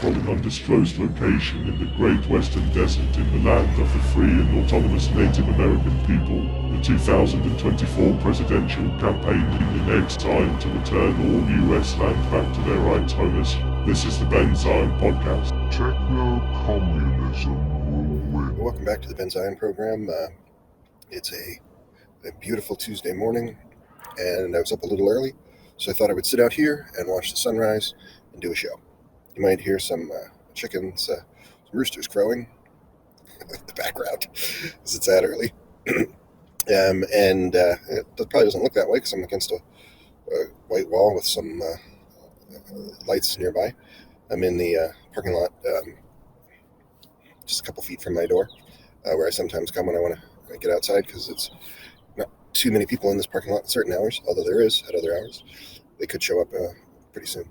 from an undisclosed location in the Great Western Desert in the land of the free and autonomous Native American people. The 2024 presidential campaign in time to return all US land back to their right's owners. This is the Ben Zion Podcast. Techno-communism will win. Welcome back to the Ben Zion program. It's a beautiful Tuesday morning, and I was up a little early, so I thought I would sit out here and watch the sunrise and do a show. You might hear some chickens, some roosters crowing in the background, because it's that early. It probably doesn't look that way because I'm against a white wall with some lights nearby. I'm in the parking lot, just a couple feet from my door, where I sometimes come when I want to get outside, because it's not too many people in this parking lot at certain hours, although there is at other hours. They could show up pretty soon.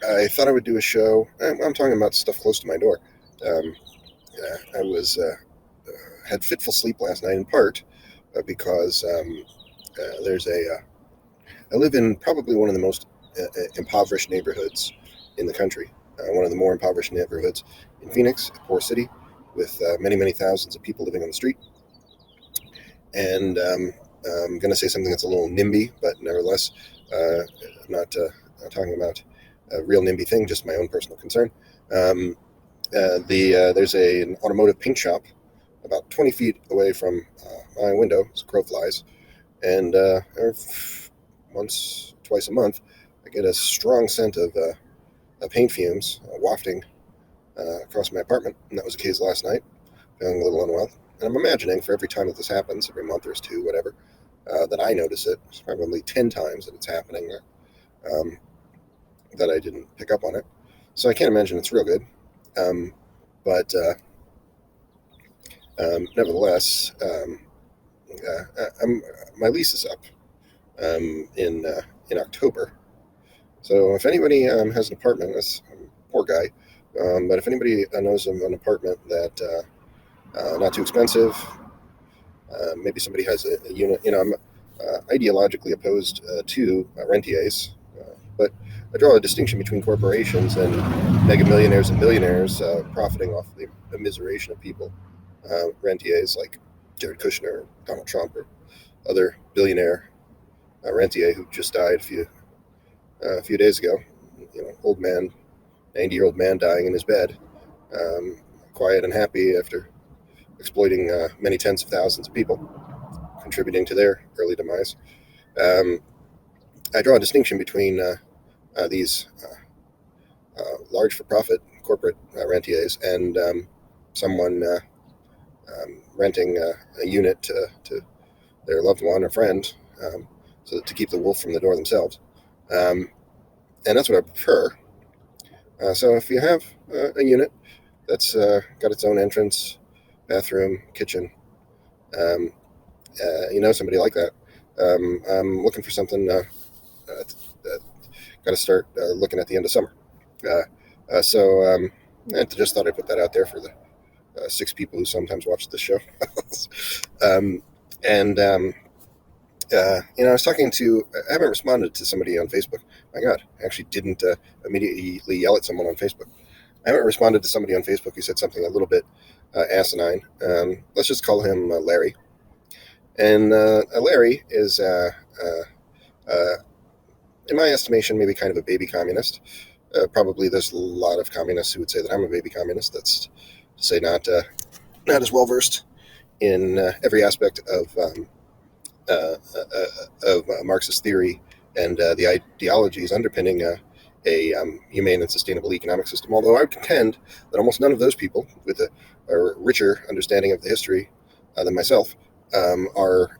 I thought I would do a show. I'm talking about stuff close to my door. I had fitful sleep last night, in part because I live in probably one of the most impoverished neighborhoods in the country. One of the more impoverished neighborhoods in Phoenix, a poor city with many, many thousands of people living on the street. And I'm going to say something that's a little NIMBY, but nevertheless, I'm not talking about a real NIMBY thing, just my own personal concern. There's an automotive paint shop about 20 feet away from my window, as a crow flies, and twice a month, I get a strong scent of paint fumes wafting across my apartment, and that was the case last night, feeling a little unwell. And I'm imagining for every time that this happens, every month or two, whatever, that I notice it, it's probably 10 times that it's happening that I didn't pick up on it. So I can't imagine it's real good. But nevertheless, my lease is up in October. So if anybody has an apartment, I'm a poor guy, but if anybody knows of an apartment that not too expensive, maybe somebody has a unit. I'm ideologically opposed to rentiers, but I draw a distinction between corporations and mega millionaires and billionaires profiting off the immiseration of people. Rentiers like Jared Kushner, Donald Trump, or other billionaire rentier who just died a few days ago. Old man, 90-year-old man dying in his bed, quiet and happy after exploiting many tens of thousands of people, contributing to their early demise. I draw a distinction between these large for-profit corporate rentiers and someone renting a unit to their loved one or friend, so to keep the wolf from the door themselves. And that's what I prefer. So if you have a unit that's got its own entrance, bathroom, kitchen, somebody like that, I'm looking for something. Got to start looking at the end of summer. I just thought I'd put that out there for the 6 people who sometimes watch this show. I was talking to, I haven't responded to somebody on Facebook. My God, I actually didn't immediately yell at someone on Facebook. I haven't responded to somebody on Facebook who said something a little bit asinine. Let's just call him Larry. And Larry is, in my estimation, maybe kind of a baby communist. Probably there's a lot of communists who would say that I'm a baby communist. That's to say not as well versed in every aspect of Marxist theory and the ideologies underpinning a humane and sustainable economic system. Although I would contend that almost none of those people with a richer understanding of the history than myself are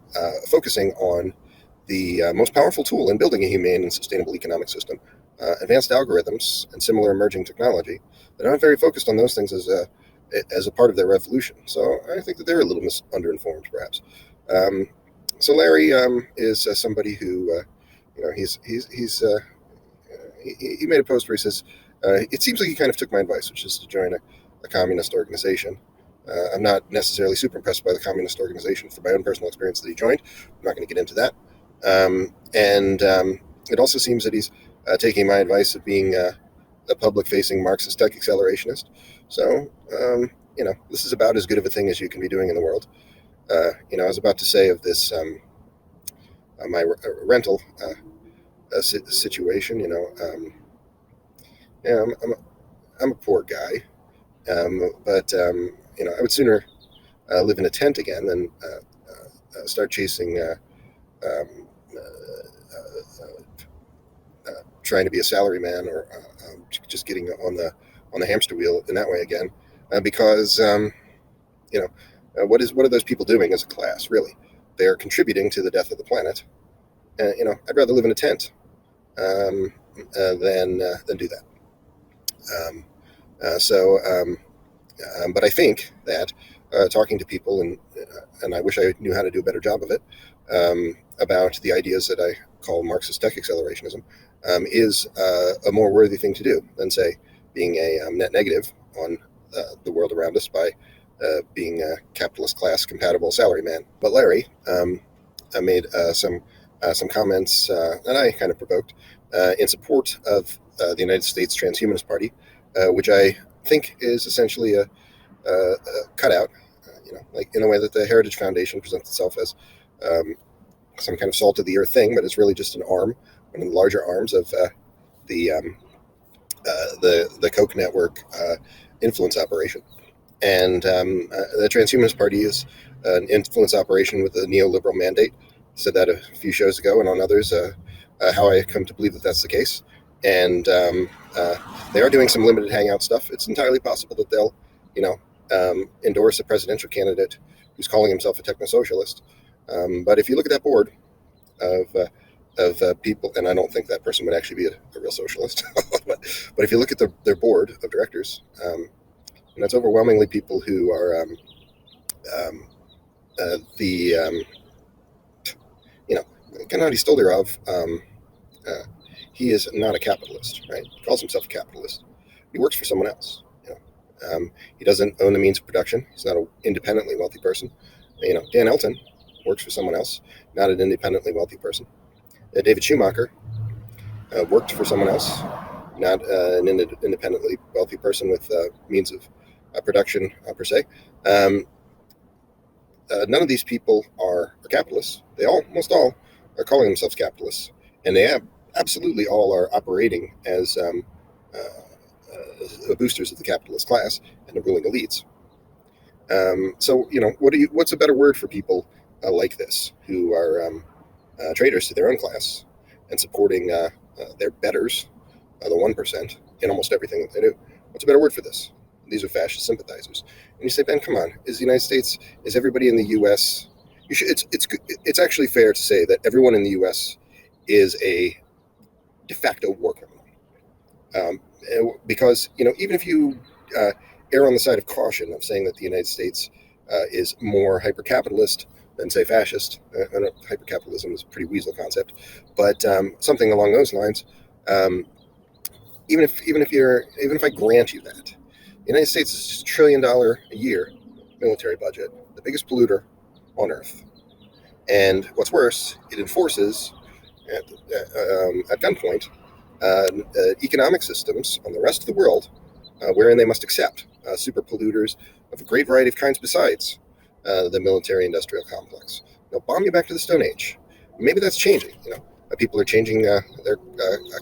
focusing on the most powerful tool in building a humane and sustainable economic system, advanced algorithms and similar emerging technology. They're not very focused on those things as a part of their revolution. So I think that they're a little underinformed, perhaps. So Larry is somebody who, he made a post where he says, it seems like he kind of took my advice, which is to join a communist organization. I'm not necessarily super impressed by the communist organization for my own personal experience that he joined. I'm not going to get into that. It also seems that he's taking my advice of being a public-facing Marxist tech accelerationist. So, this is about as good of a thing as you can be doing in the world. I was about to say of this my rental situation. I'm a poor guy, but I would sooner live in a tent again than start chasing trying to be a salaryman or just getting on the hamster wheel in that way again, because what are those people doing as a class? Really, they're contributing to the death of the planet. I'd rather live in a tent than do that. But I think that talking to people, and I wish I knew how to do a better job of it, about the ideas that I call Marxist tech accelerationism, is a more worthy thing to do than, say, being a net negative on the world around us by being a capitalist class compatible salaryman. But Larry made some comments that I kind of provoked in support of the United States Transhumanist Party, which I think is essentially a cutout, like in a way that the Heritage Foundation presents itself as some kind of salt of the earth thing, but it's really just an arm, one of the larger arms of the Koch network influence operation. And the Transhumanist Party is an influence operation with a neoliberal mandate. Said that a few shows ago, and on others, how I come to believe that that's the case. And they are doing some limited hangout stuff. It's entirely possible that they'll, endorse a presidential candidate who's calling himself a techno-socialist. But if you look at that board of people, and I don't think that person would actually be a real socialist, but if you look at their board of directors, and it's overwhelmingly people who are Gennady Stolderov, he is not a capitalist, right? He calls himself a capitalist. He works for someone else. He doesn't own the means of production. He's not an independently wealthy person. Dan Elton works for someone else, not an independently wealthy person. David Schumacher worked for someone else, not an independently wealthy person with means of production per se. None of these people are capitalists. They almost all are calling themselves capitalists, and they absolutely all are operating as boosters of the capitalist class and the ruling elites. What's a better word for people like this, who are traitors to their own class and supporting their betters, the 1%, in almost everything that they do? What's a better word for this? These are fascist sympathizers. And you say, Ben, come on, is the United States, is everybody in the U.S., it's actually fair to say that everyone in the U.S. is a de facto war criminal. Because, even if you err on the side of caution of saying that the United States is more hyper-capitalist than, say, fascist, hyper-capitalism is a pretty weasel concept, but something along those lines, even if I grant you that, the United States is $1 trillion a year military budget, the biggest polluter on Earth. And what's worse, it enforces at gunpoint economic systems on the rest of the world wherein they must accept super polluters of a great variety of kinds besides the military-industrial complex. They'll bomb you back to the Stone Age. Maybe that's changing. People are changing their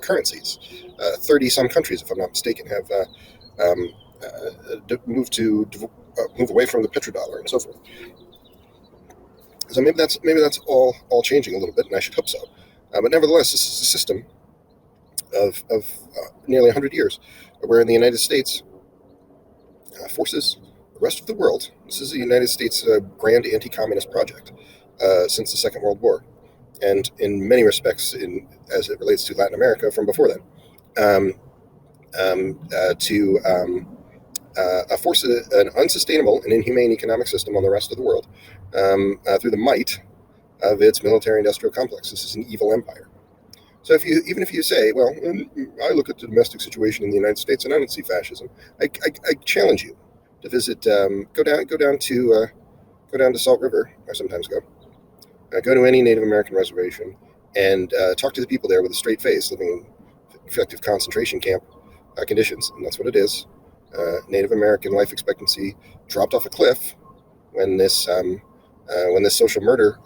currencies. 30-some countries, if I'm not mistaken, have moved away from the petrodollar and so forth. So maybe that's all changing a little bit, and I should hope so. But nevertheless, this is a system of nearly 100 years, where the United States forces the rest of the world. This is the United States' grand anti-communist project since the Second World War, and in many respects, as it relates to Latin America from before then, to force an unsustainable and inhumane economic system on the rest of the world through the might of its military-industrial complex. This is an evil empire. So even if you say, well, I look at the domestic situation in the United States and I don't see fascism, I challenge you to visit. Go down to Salt River. I sometimes go. Go to any Native American reservation and talk to the people there with a straight face, living in an effective concentration camp conditions, and that's what it is. Native American life expectancy dropped off a cliff when this social murder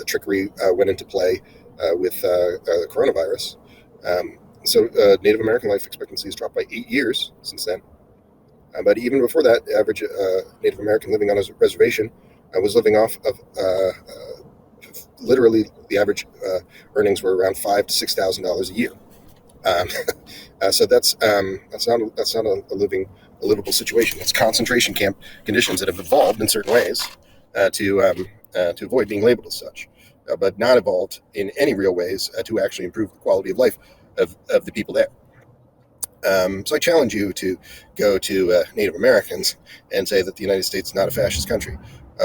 trickery went into play with the coronavirus. So Native American life expectancy has dropped by 8 years since then. But even before that, the average Native American living on a reservation was living off of literally the average earnings were around $5,000 to $6,000 a year. So that's not a livable situation. It's concentration camp conditions that have evolved in certain ways to avoid being labeled as such, but not evolved in any real ways to actually improve the quality of life of the people there. So I challenge you to go to Native Americans and say that the United States is not a fascist country,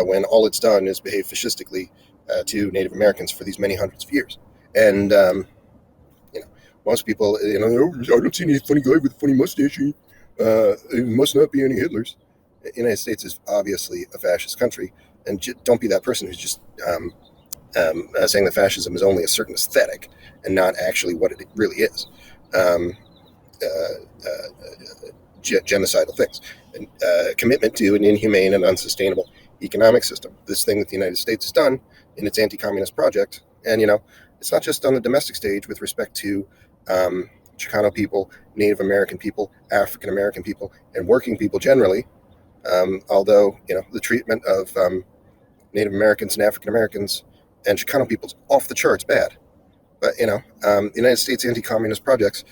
when all it's done is behave fascistically to Native Americans for these many hundreds of years. And most people, I don't see any funny guy with a funny mustache. It must not be any Hitlers. The United States is obviously a fascist country, and don't be that person who's just saying that fascism is only a certain aesthetic and not actually what it really is. Genocidal things, and commitment to an inhumane and unsustainable economic system. This thing that the United States has done in its anti-communist project, and it's not just on the domestic stage with respect to Chicano people, Native American people, African American people, and working people generally. Although the treatment of Native Americans and African Americans and Chicano people is off the charts bad. But the United States anti-communist projects,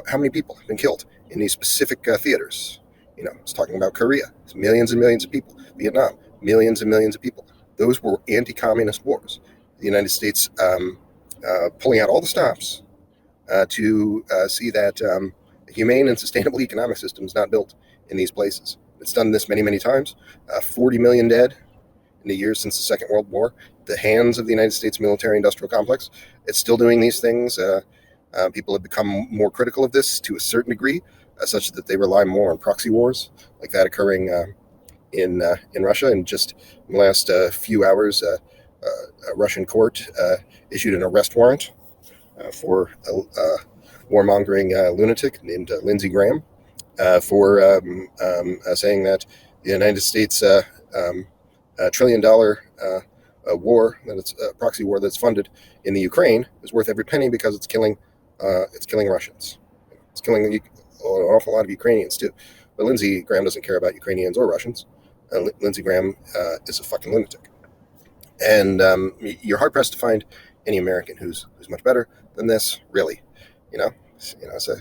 how many people have been killed in these specific theaters? It's talking about Korea, it's millions and millions of people. Vietnam, millions and millions of people. Those were anti-communist wars. The United States pulling out all the stops to see that a humane and sustainable economic system is not built in these places. It's done this many, many times. 40 million dead in the years since the Second World War. The hands of the United States military-industrial complex. It's still doing these things. People have become more critical of this to a certain degree, such that they rely more on proxy wars, like that occurring in Russia. And just in the last few hours, a Russian court issued an arrest warrant for a warmongering lunatic named Lindsey Graham for saying that the United States $1 trillion war, that it's a proxy war that's funded in the Ukraine, is worth every penny because it's killing Russians. It's killing an awful lot of Ukrainians too. But Lindsey Graham doesn't care about Ukrainians or Russians. Lindsey Graham is a fucking lunatic. And you're hard pressed to find any American who's much better than this, really. So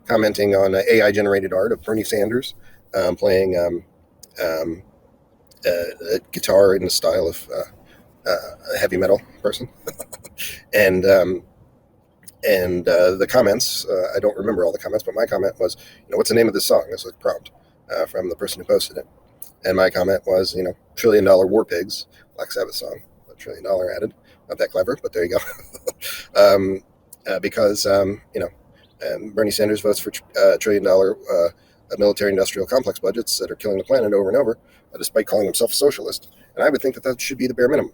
commenting on AI generated art of Bernie Sanders playing a guitar in the style of a heavy metal person, and the comments. I don't remember all the comments, but my comment was, what's the name of this song? This was a prompt from the person who posted it, and my comment was, $1 trillion war pigs, Black Sabbath song, $1 trillion added. Not that clever, but there you go. Because Bernie Sanders votes for $1 trillion military-industrial complex budgets that are killing the planet over and over, despite calling himself a socialist. And I would think that should be the bare minimum.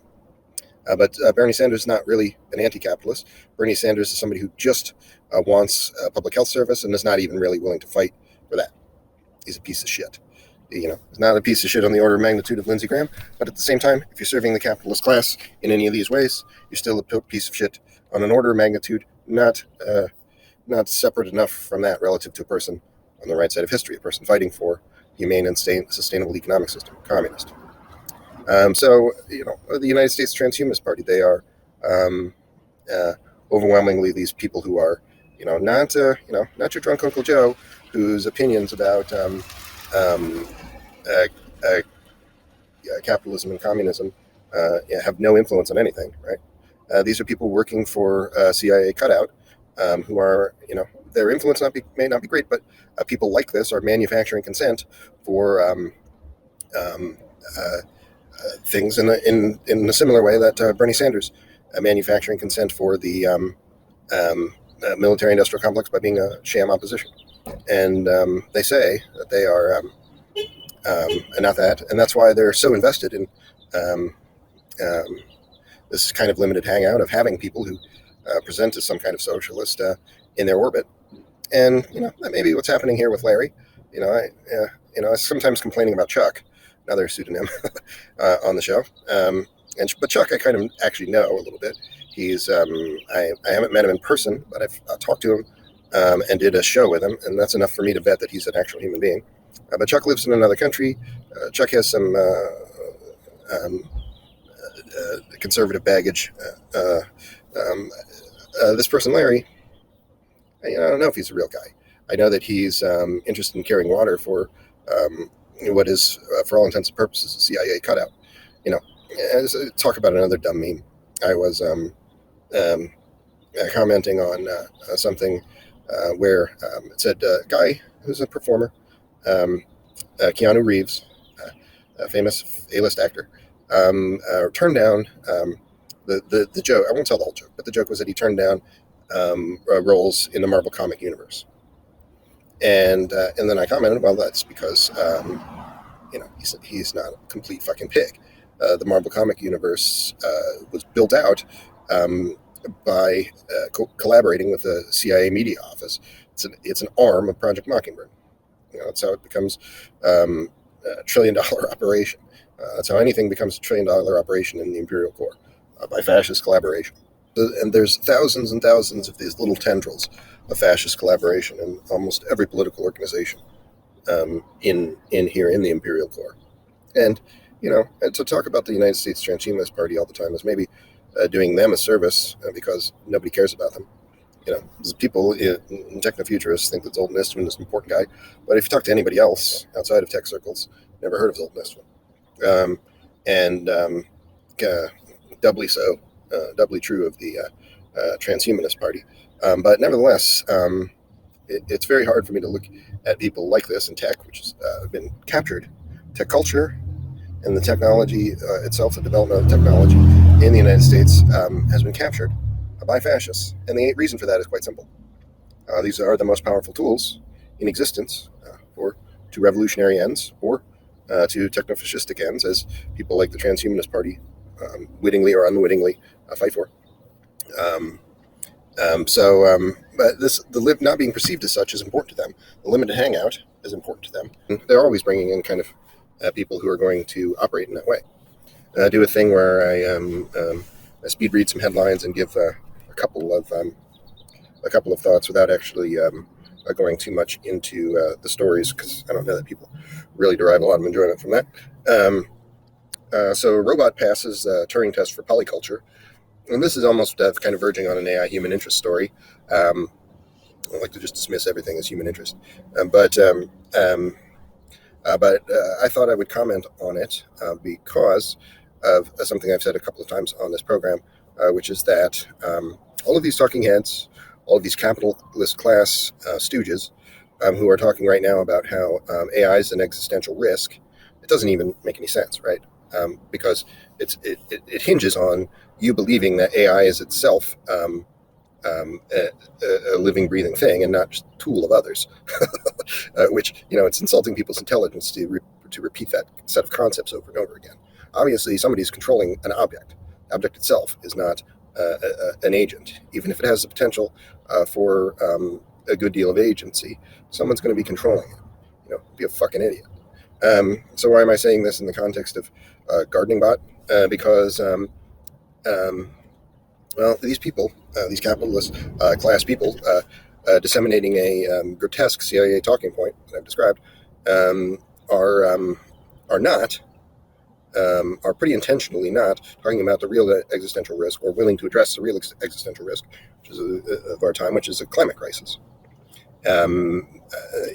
But Bernie Sanders is not really an anti-capitalist. Bernie Sanders is somebody who just wants a public health service and is not even really willing to fight for that. He's a piece of shit. He's not a piece of shit on the order of magnitude of Lindsey Graham, but at the same time, if you're serving the capitalist class in any of these ways, you're still a piece of shit on an order of magnitude not separate enough from that relative to a person on the right side of history, a person fighting for humane and sustainable economic system, communist. So the United States Transhumanist Party, they are overwhelmingly these people who are, not your drunk Uncle Joe, whose opinions about capitalism and communism have no influence on anything, right? These are people working for CIA cutout, who are, their influence may not be great, but people like this are manufacturing consent for things in a similar way that Bernie Sanders manufacturing consent for the military-industrial complex by being a sham opposition. And they say that they are not that, and that's why they're so invested in this kind of limited hangout of having people who present as some kind of socialist in their orbit. And that may be what's happening here with Larry. I sometimes complaining about Chuck, another pseudonym, on the show. But Chuck, I kind of actually know a little bit. He's I haven't met him in person, but I've talked to him and did a show with him, and that's enough for me to bet that he's an actual human being. But Chuck lives in another country. Chuck has some conservative baggage. This person, Larry, I don't know if he's a real guy. I know that he's interested in carrying water for what is, for all intents and purposes, a CIA cutout. Talk about another dumb meme. I was commenting on something where it said, guy who's a performer, Keanu Reeves, a famous A-list actor, turned down the joke. I won't tell the whole joke, but the joke was that he turned down roles in the Marvel comic universe. And then I commented, well, that's because he's not a complete fucking pig. The Marvel comic universe was built out by collaborating with the CIA media office. It's an arm of Project Mockingbird. That's how it becomes a $1 trillion operation. That's how anything becomes a $1 trillion operation in the Imperial Corps, by fascist collaboration. And there's thousands and thousands of these little tendrils of fascist collaboration in almost every political organization in the Imperial Corps. And to talk about the United States Transhumanist Party all the time is maybe doing them a service because nobody cares about them. People in Technofuturists think that Zoltan Istvan is an important guy, but if you talk to anybody else outside of tech circles, never heard of Zoltan Istvan. Doubly so, doubly true of the Transhumanist Party. But nevertheless, it's very hard for me to look at people like this in tech, which has been captured. Tech culture and the technology itself, the development of technology in the United States has been captured by fascists. And the reason for that is quite simple. These are the most powerful tools in existence to revolutionary ends or to technofascistic ends, as people like the Transhumanist Party wittingly or unwittingly fight for. But the not being perceived as such is important to them. The limited hangout is important to them. And they're always bringing in kind of people who are going to operate in that way. Do a thing where I speed read some headlines and give a couple of thoughts without actually going too much into the stories, because I don't know that people really derive a lot of enjoyment from that. So a robot passes the Turing test for polyculture. And this is almost kind of verging on an AI human interest story. I like to just dismiss everything as human interest. But I thought I would comment on it because of something I've said a couple of times on this program, which is that all of these talking heads, all of these capitalist class stooges who are talking right now about how AI is an existential risk, it doesn't even make any sense, right? Because it hinges on you believing that AI is itself a living, breathing thing and not just a tool of others, which, it's insulting people's intelligence to repeat that set of concepts over and over again. Obviously, somebody's controlling an object. The object itself is not an agent. Even if it has the potential for a good deal of agency, someone's going to be controlling it. Be a fucking idiot. So why am I saying this in the context of gardening bot? Because these people, these capitalist class people, disseminating a grotesque CIA talking point that I've described, are pretty intentionally not talking about the real existential risk, or willing to address the real existential risk, which is of our time, which is a climate crisis,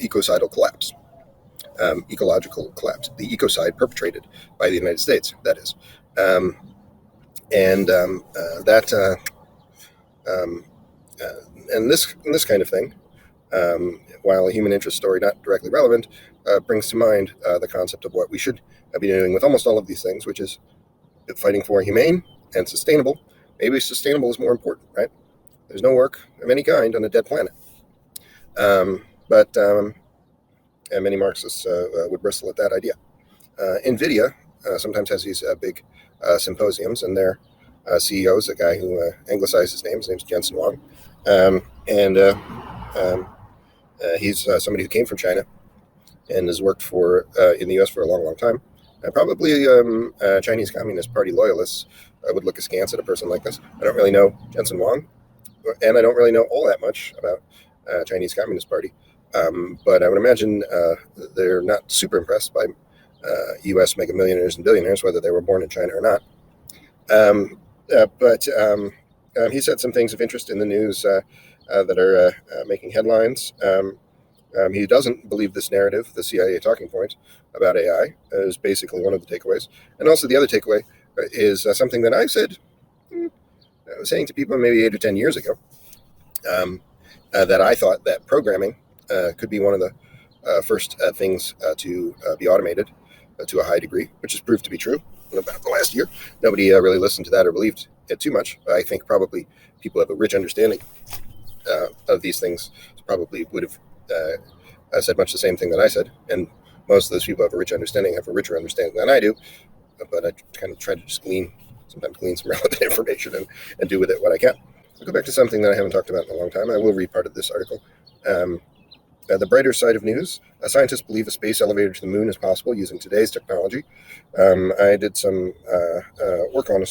ecocidal collapse. Ecological collapse, the ecocide perpetrated by the United States, that is. And this kind of thing, while a human interest story not directly relevant, brings to mind the concept of what we should be doing with almost all of these things, which is fighting for humane and sustainable. Maybe sustainable is more important, right? There's no work of any kind on a dead planet. And many Marxists would bristle at that idea. NVIDIA sometimes has these big symposiums, and their CEO is a guy who anglicized his name's name's Jensen Huang. He's somebody who came from China and has worked for in the U.S. for a long, long time. Probably Chinese Communist Party loyalists would look askance at a person like this. I don't really know Jensen Huang, and I don't really know all that much about Chinese Communist Party, but I would imagine they're not super impressed by U.S. mega millionaires and billionaires, whether they were born in China or not. But he said some things of interest in the news that are making headlines. He doesn't believe this narrative, the CIA talking point about AI, is basically one of the takeaways. And also the other takeaway is something that I said, I was saying to people maybe 8 or 10 years ago, that I thought that programming could be one of the first things to be automated to a high degree, which has proved to be true. In about the last year, nobody really listened to that or believed it too much. I think probably people have a rich understanding of these things, probably would have said much the same thing that I said, and most of those people have a richer understanding than I do, but I kind of try to just sometimes glean some relevant information and do with it what I can. I'll go back to something that I haven't talked about in a long time. I will read part of this article. The brighter side of news, scientists believe a space elevator to the moon is possible using today's technology. I did some work on a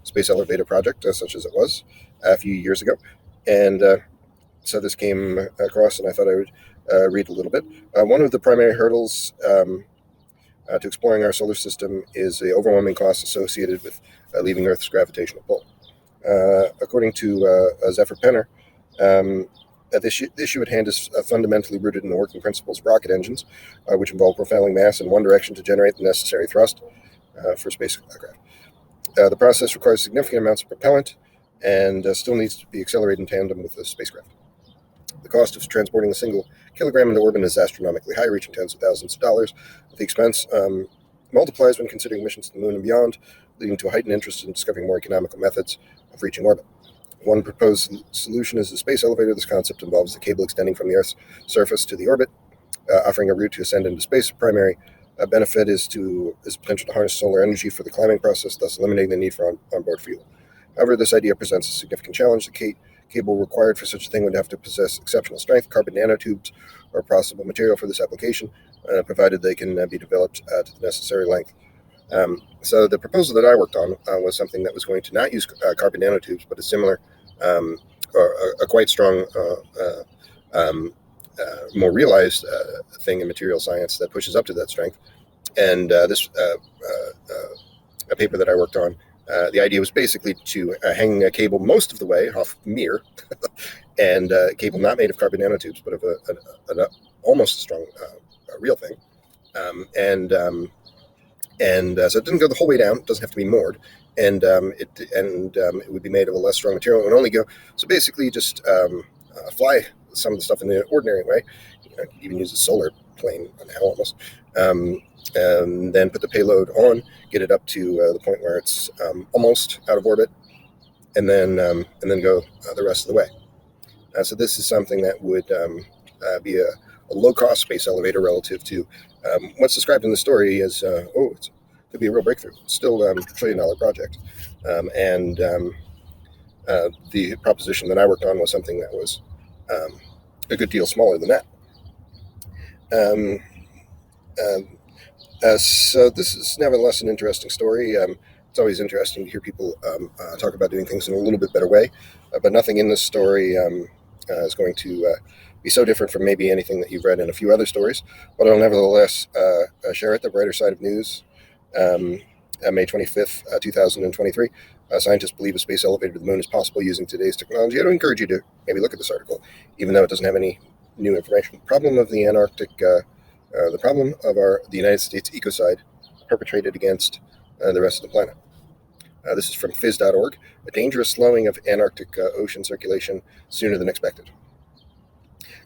space elevator project, such as it was, a few years ago, and so this came across, and I thought I would read a little bit. One of the primary hurdles to exploring our solar system is the overwhelming costs associated with leaving Earth's gravitational pull. According to Zephyr Penner, the issue at hand is fundamentally rooted in the working principles of rocket engines, which involve propelling mass in one direction to generate the necessary thrust for spacecraft. The process requires significant amounts of propellant and still needs to be accelerated in tandem with the spacecraft. The cost of transporting a single kilogram into orbit is astronomically high, reaching tens of thousands of dollars. The expense multiplies when considering missions to the moon and beyond, leading to a heightened interest in discovering more economical methods of reaching orbit. One proposed solution is the space elevator. This concept involves the cable extending from the Earth's surface to the orbit, offering a route to ascend into space. The primary benefit is potential to harness solar energy for the climbing process, thus eliminating the need for onboard fuel. However, this idea presents a significant challenge. The cable required for such a thing would have to possess exceptional strength. Carbon nanotubes are a possible material for this application, provided they can be developed to the necessary length. So the proposal that I worked on was something that was going to not use carbon nanotubes, but a similar, or a quite strong, more realized thing in material science that pushes up to that strength. And this a paper that I worked on, the idea was basically to hang a cable most of the way off Mir, and a cable not made of carbon nanotubes, but of an almost strong real thing. So it didn't go the whole way down. It doesn't have to be moored, and it would be made of a less strong material. It would only go, so basically just fly some of the stuff in the ordinary way. You could even use a solar plane now almost, and then put the payload on, get it up to the point where it's almost out of orbit, and then go the rest of the way. So this is something that would be a low-cost space elevator relative to what's described in the story as, it could be a real breakthrough. It's still a $1 trillion project. The proposition that I worked on was something that was a good deal smaller than that. So this is nevertheless an interesting story. It's always interesting to hear people talk about doing things in a little bit better way, but nothing in this story is going to be so different from maybe anything that you've read in a few other stories, but I'll nevertheless share it. The brighter side of news, May 25th, 2023. Scientists believe a space elevator to the moon is possible using today's technology. I'd encourage you to maybe look at this article, even though it doesn't have any new information. Problem of the Antarctic, the problem of the United States ecocide perpetrated against the rest of the planet. This is from phys.org. A dangerous slowing of Antarctic ocean circulation sooner than expected.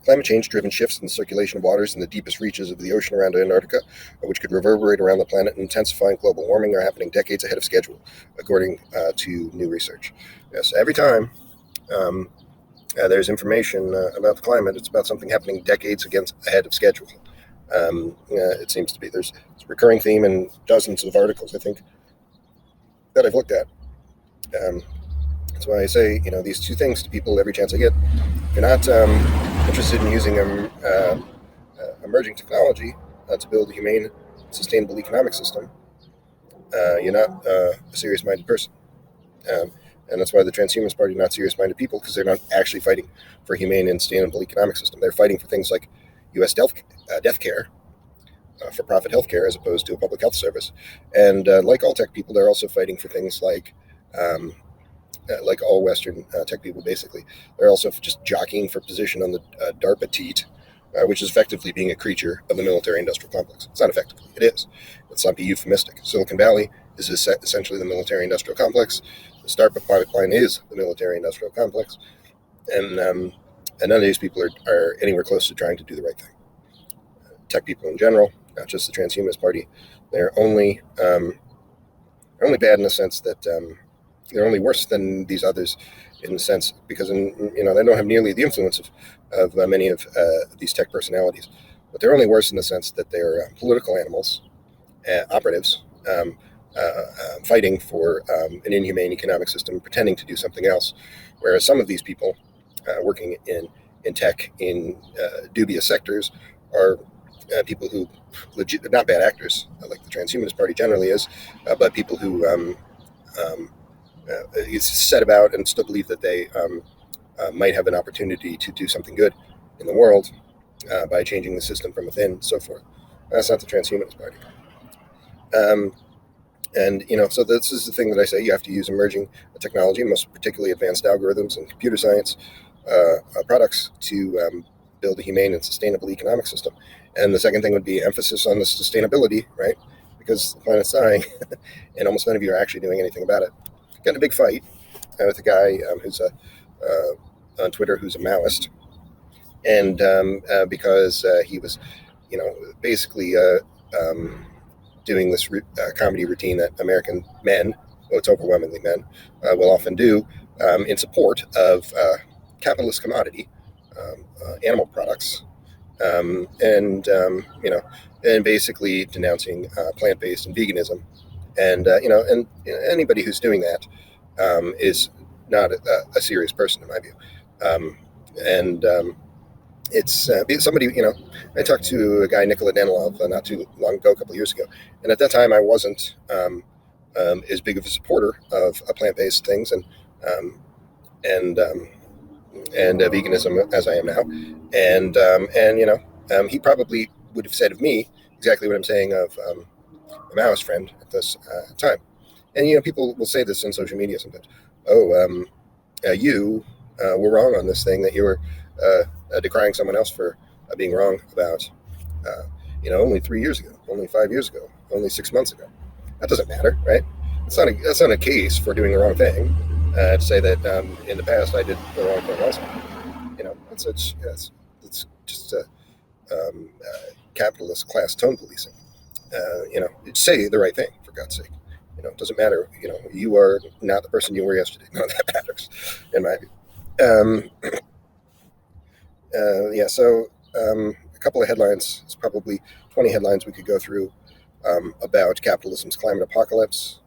Climate change-driven shifts in the circulation of waters in the deepest reaches of the ocean around Antarctica, which could reverberate around the planet and intensify global warming, are happening decades ahead of schedule, according to new research. Yes, every time there's information about the climate, it's about something happening decades ahead of schedule. It seems to be. There's a recurring theme in dozens of articles, I think, that I've looked at. That's why I say, these two things to people every chance I get. If you're not interested in using emerging technology to build a humane, sustainable economic system, you're not a serious-minded person. And that's why the Transhumanist Party are not serious-minded people, because they're not actually fighting for a humane and sustainable economic system. They're fighting for things like US death care, for-profit health care, as opposed to a public health service. And like all tech people, they're also fighting for things like all Western tech people, basically. They're also just jockeying for position on the DARPA teat, which is effectively being a creature of the military-industrial complex. It's not effectively. It is. Let's not be euphemistic. Silicon Valley is essentially the military-industrial complex. The DARPA pipeline is the military-industrial complex. And none of these people are anywhere close to trying to do the right thing. Tech people in general, not just the Transhumanist Party, they're only bad in the sense that they're only worse than these others in the sense because they don't have nearly the influence of many of these tech personalities, but they're only worse in the sense that they're political animals, operatives, fighting for an inhumane economic system, pretending to do something else, whereas some of these people working in tech in dubious sectors are people who legit not bad actors, like the Transhumanist Party generally is, but people who set about and still believe that they might have an opportunity to do something good in the world by changing the system from within and so forth. That's not the Transhumanist Party. So this is the thing that I say, you have to use emerging technology, most particularly advanced algorithms and computer science products to build a humane and sustainable economic system. And the second thing would be emphasis on the sustainability, right? Because the planet's dying and almost none of you are actually doing anything about it. Got in a big fight with a guy who's on Twitter who's a Maoist, and because he was, basically doing this comedy routine that American men, well, it's overwhelmingly men, will often do in support of capitalist commodity animal products, and basically denouncing plant-based and veganism, and anybody who's doing that is not a serious person in my view, it's somebody, I talked to a guy, Nikola Danilov, not too long ago, a couple of years ago, and at that time I wasn't as big of a supporter of plant-based things and veganism as I am now, and he probably would have said of me exactly what I'm saying of a Maoist friend at this time. And people will say this on social media sometimes. Oh, you were wrong on this thing that you were decrying someone else for being wrong about. Only 3 years ago, only 5 years ago, only 6 months ago. That doesn't matter, right? That's not a case for doing the wrong thing. To say that in the past I did the wrong thing also. It's just capitalist class tone policing. Say the right thing, for God's sake. It doesn't matter. You are not the person you were yesterday. None of that matters, in my view. So a couple of headlines. It's probably 20 headlines we could go through about capitalism's climate apocalypse.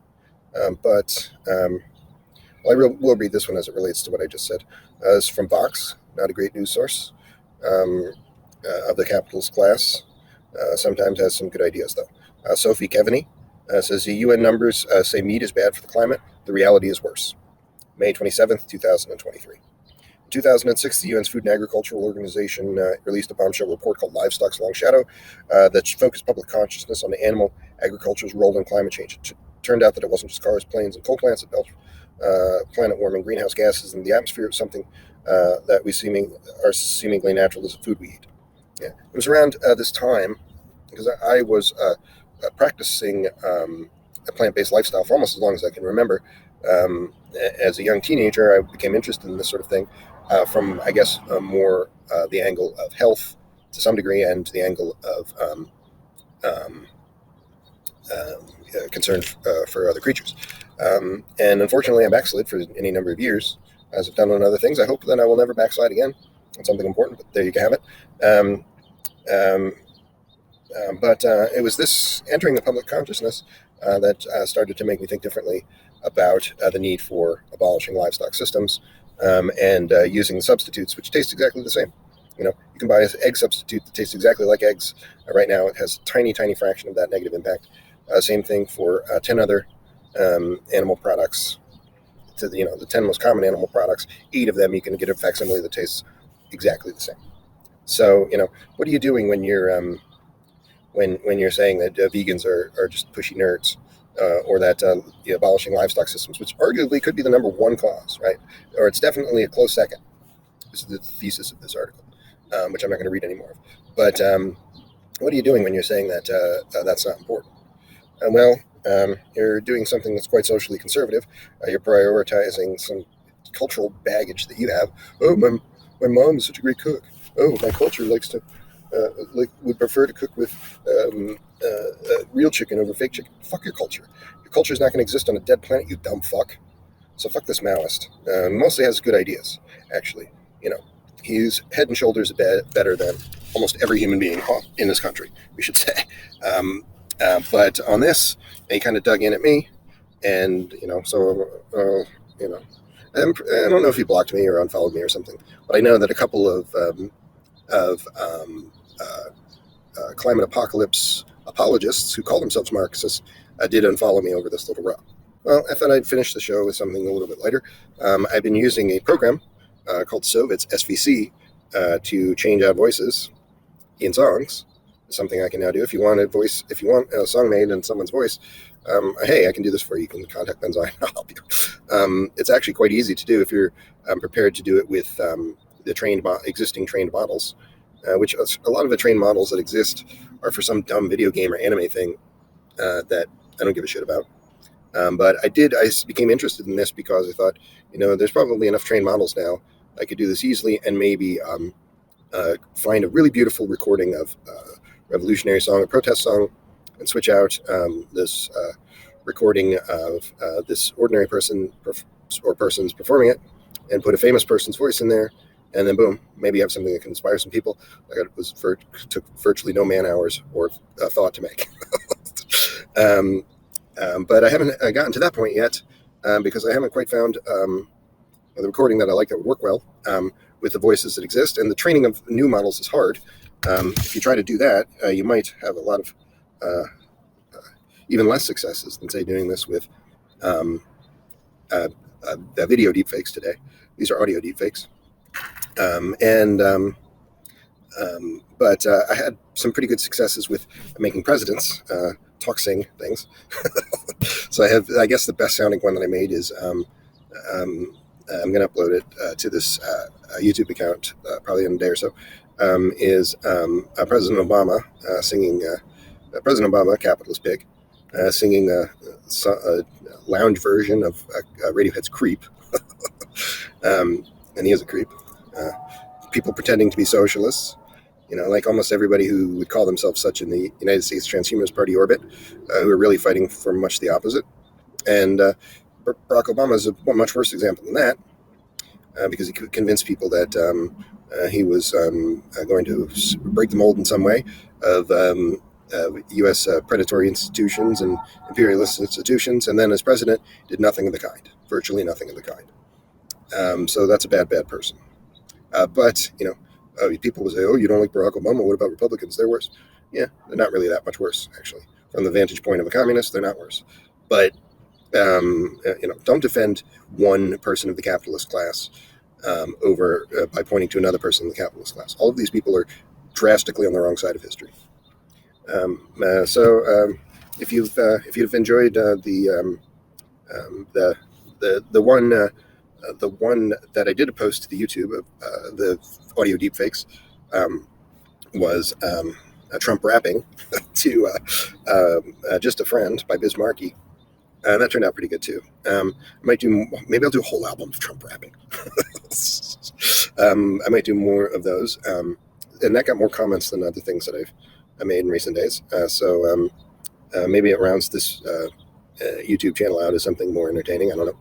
But I will read this one as it relates to what I just said. It's from Vox, not a great news source of the capitalist class. Sometimes has some good ideas, though. Sophie Keveney says the UN numbers say meat is bad for the climate. The reality is worse. May 27th, 2023. In 2006, the UN's Food and Agricultural Organization released a bombshell report called Livestock's Long Shadow that focused public consciousness on the animal agriculture's role in climate change. It turned out that it wasn't just cars, planes, and coal plants that belched planet-warming greenhouse gases in the atmosphere. It was something that are seemingly natural as the food we eat. Yeah. It was around this time, because I was practicing a plant-based lifestyle for almost as long as I can remember. As a young teenager, I became interested in this sort of thing from, I guess, more the angle of health to some degree, and the angle of concern for other creatures. And unfortunately, I backslid for any number of years, as I've done on other things. I hope that I will never backslide again on something important, but there you have it. But it was this entering the public consciousness that started to make me think differently about the need for abolishing livestock systems and using the substitutes, which taste exactly the same. You can buy an egg substitute that tastes exactly like eggs. Right now, it has a tiny, tiny fraction of that negative impact. Same thing for 10 other animal products. The 10 most common animal products, 8 of them you can get a facsimile that tastes exactly the same. So, what are you doing when you're when you're saying that vegans are just pushy nerds, or that abolishing livestock systems, which arguably could be the number one cause, right? Or it's definitely a close second. This is the thesis of this article, which I'm not going to read anymore of. But what are you doing when you're saying that that's not important? You're doing something that's quite socially conservative. You're prioritizing some cultural baggage that you have. Oh, my mom is such a great cook. Oh, my culture likes to would prefer to cook with real chicken over fake chicken. Fuck your culture. Your culture is not going to exist on a dead planet, you dumb fuck. So fuck this Maoist. Mostly has good ideas, actually. He's head and shoulders better than almost every human being in this country, we should say. But on this, he kind of dug in at me, and I don't know if he blocked me or unfollowed me or something, but I know that a couple of climate apocalypse apologists who call themselves Marxists did unfollow me over this little row. Well, I thought I'd finish the show with something a little bit lighter. I've been using a program called SOVIT's SVC to change out voices in songs. Something I can now do. If you want a song made in someone's voice, hey, I can do this for you. You can contact Benzine. I'll help you. It's actually quite easy to do if you're prepared to do it with the existing trained models, which a lot of the trained models that exist are for some dumb video game or anime thing that I don't give a shit about. But I became interested in this because I thought, there's probably enough trained models now. I could do this easily and maybe find a really beautiful recording of revolutionary song or protest song and switch out this recording of this ordinary person or persons performing it and put a famous person's voice in there, and then boom, maybe have something that can inspire some people. Took virtually no man hours or thought to make. But I haven't gotten to that point yet because I haven't quite found the recording that I like that would work well with the voices that exist. And the training of new models is hard. If you try to do that, you might have a lot of even less successes than, say, doing this with video deepfakes today. These are audio deepfakes. But I had some pretty good successes with making presidents talk sing things. So I guess the best sounding one that I made is I'm going to upload it to this YouTube account probably in a day or so. Is President Obama singing President Obama, capitalist pig, singing a lounge version of Radiohead's "Creep," and he is a creep. People pretending to be socialists, like almost everybody who would call themselves such in the United States Transhumanist Party orbit, who are really fighting for much the opposite. And Barack Obama is a much worse example than that, because he could convince people that he was going to break the mold in some way of U.S. predatory institutions and imperialist institutions, and then as president did nothing of the kind, virtually nothing of the kind. So that's a bad person. But people will say, "Oh, you don't like Barack Obama? What about Republicans? They're worse." Yeah, they're not really that much worse, actually. From the vantage point of a communist, they're not worse. But don't defend one person of the capitalist class over by pointing to another person in the capitalist class. All of these people are drastically on the wrong side of history. So if you've enjoyed the one that I did post to the YouTube of the audio deepfakes was Trump rapping to Just a Friend by Biz Markie. That turned out pretty good too. Maybe I'll do a whole album of Trump rapping. I might do more of those, and that got more comments than other things that I made in recent days. So maybe it rounds this YouTube channel out as something more entertaining. I don't know.